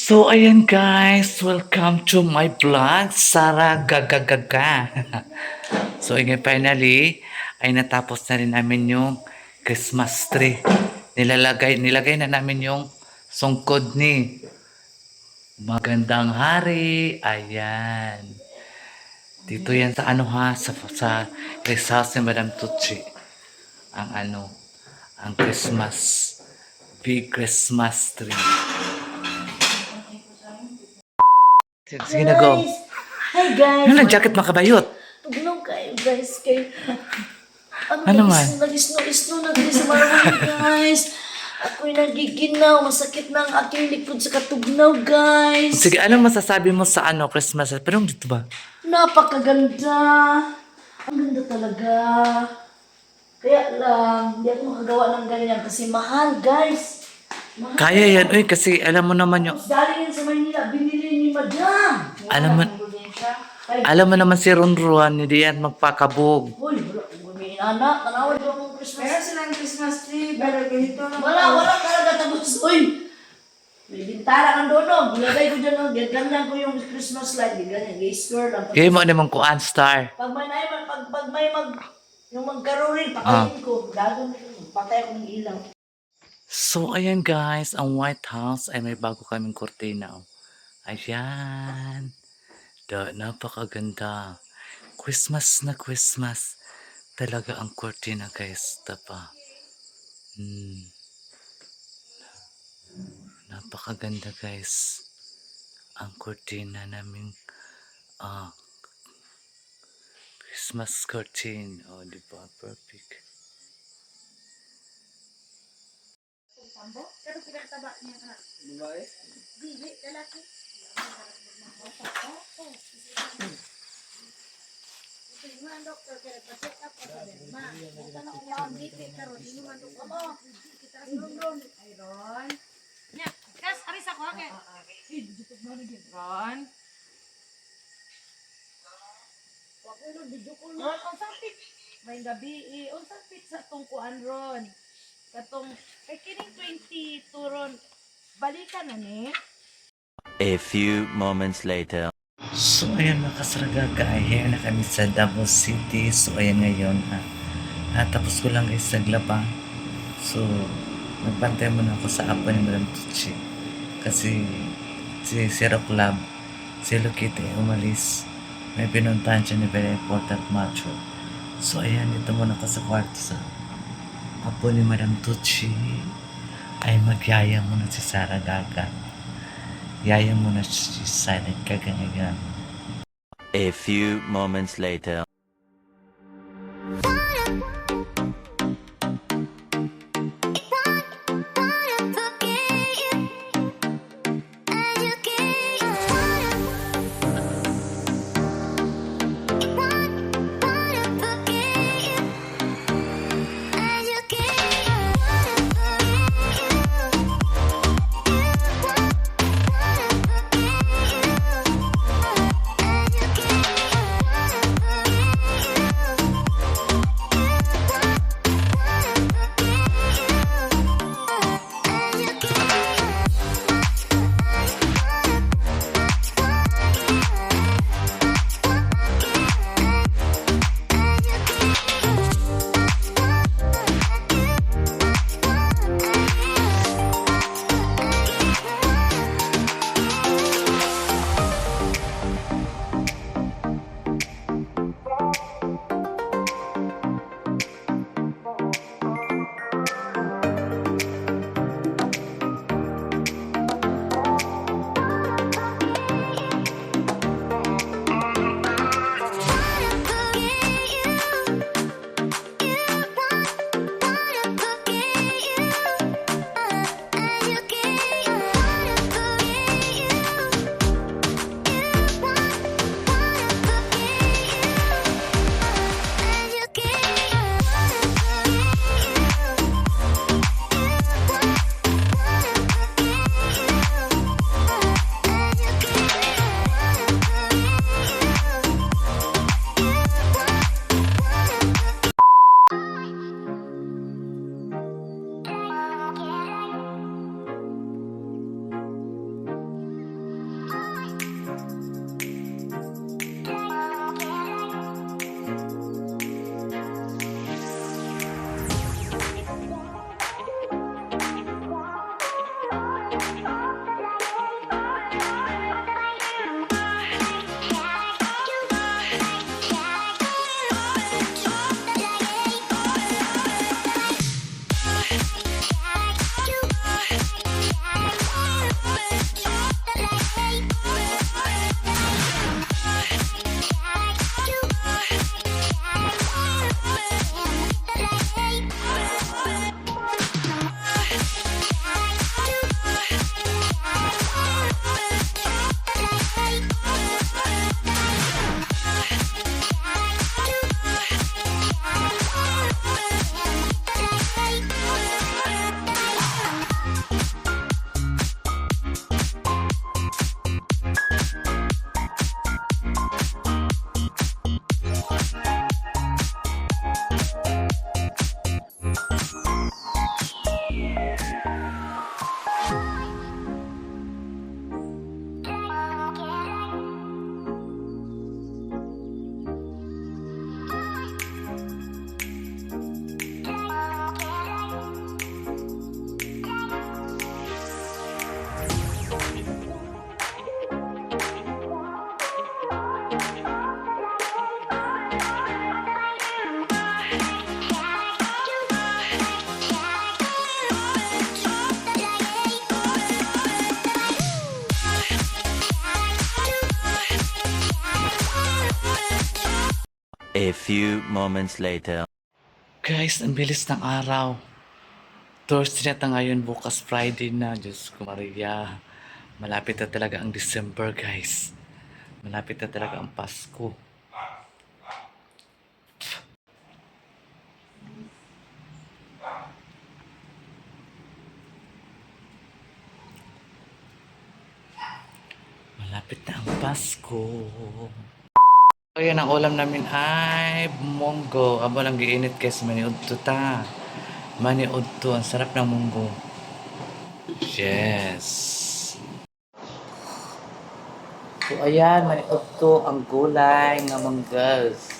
So, ayan guys, welcome to my vlog, Sara Gagagaga. So, again, finally, ay natapos na rin namin yung Christmas tree. Nilagay na namin yung sungkod ni Magandang Hari. Ayan. Dito yan sa ano ha, sa guest house ni Madam Tucci. Ang ano, ang big Christmas tree. Sige na, go. Hi guys! Ano, jacket makabayot? Tugnaw kayo guys kay... Ano man? Nag-isno na sa maraming guys. Ako'y nagiginaw. Masakit na ang aking likod sa katugnaw guys. Sige, anong masasabi mo sa ano, Christmas? Pero dito ba? Napakaganda. Ang ganda talaga. Kaya lang, hindi ako makagawa ng ganyan kasi mahal guys. Mahal. Kaya yan. Uy, kasi alam mo naman yung... Galing yan sa Maynila, binili ni Madam. Alam mo naman si Ronron, hindi yan magpakabog. Uy, wala kong gumiin anak. Tanawad ko akong Christmas. Meron silang Christmas tree, pero ganito lang. Wala talaga tapos. Uy! May bintana kang doon. Gilagay ko dyan. Ganyan ko yung Christmas light. Ganyan, gay-store lang. Kaya mo naman kuan star. Pag may yung magkarorin, pakainin ko. Dagon ko. Patay akong ilaw. So, ayan guys, ang White House ay may bago kaming kortina. Oh. Ayan. Napakaganda. Christmas na Christmas. Talaga ang kortina guys. Tapa. Napakaganda guys. Ang kortina naming Christmas curtain. Oh, di ba? Perfect. Pero pinagtaba niya ka. Babae? Dili, lalaki. Ito yung doktor, kaya pa-check up ka sa din. Ma, ito na kung yaon dito, pero di naman doktor mo. Kita ron. Ayron. Nya, kas, aris ako, okay? Dito mo na din. Ron. Wag ko nun, video ko nun. Ang sakit. May gabi, ang sakit sa tungkuan ron. Katong, kay kining 22 ron, balikan na ni. A few moments later. So, ayan mga kasaragaga, here na kami sa Davao City. So, ayan ngayon, tapos ko lang guys naglaba. So, nagbantay muna ako sa apo ni Madam Tucci. Kasi, si Zero Club, si Hello Kitty umalis. May pinuntahan siya ni very important macho. So, ayan, ito muna ako sa kwarto sa apo ni Madam Tucci. Ay magyaya muna si Sara Gaga. Yaya muna si Sara Gaga ngayon. A few moments later. A few moments later. Guys, ang bilis ng araw. Thursday na ta ngayon, bukas Friday na. Diyos ko Maria. Malapit na talaga ang December, guys. Malapit na talaga ang Pasko. Malapit na ang Pasko. Ayan, ang ulam namin ay munggo. Abo lang giinit guys, maniudto ta. Maniudto, ang sarap ng munggo. Yes. So ayan, maniudto ang gulay nga manggas.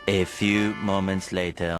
A few moments later.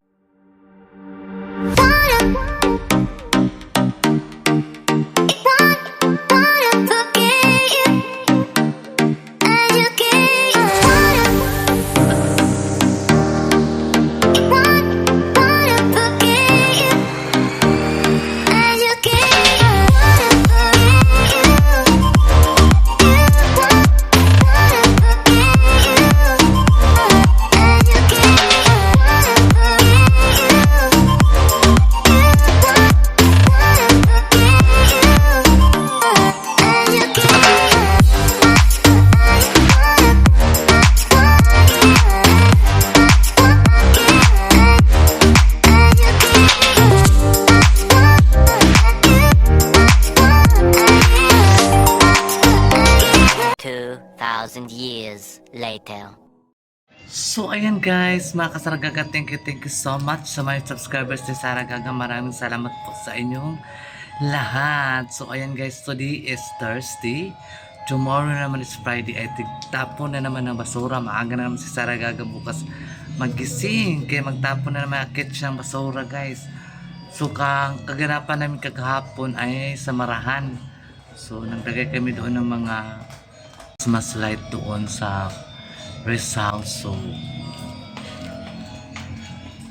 Years later. So, ayan guys, mga kasaragaga, thank you so much sa mga subscribers ni Sarah Gaga. Maraming salamat po sa inyong lahat. So, ayan guys, today is Thursday. Tomorrow naman is Friday. I think tapon na naman ng basura. Maaga na naman si Sarah Gaga bukas magising. Kaya magtapon na naman akit siyang basura guys. So kaganapan namin kagahapon ay sa Marahan. So naglagay kami doon ng mga Christmas light doon sa rest house. So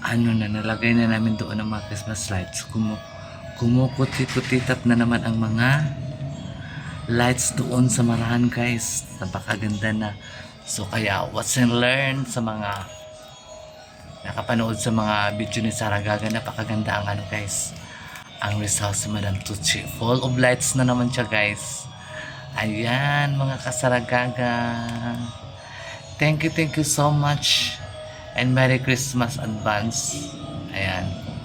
nalagay na namin doon ng mga Christmas lights. Kumukuti-kutitap na naman ang mga lights doon sa Marahan guys. Napakaganda na. So kaya watch and learn sa mga nakapanood sa mga video ni Sarah Gaga. Napakaganda ang guys, ang rest house si Madam Tucci. Full of lights na naman siya guys. Ayan mga kasaragaga. Thank you so much and Merry Christmas advance. Ayan.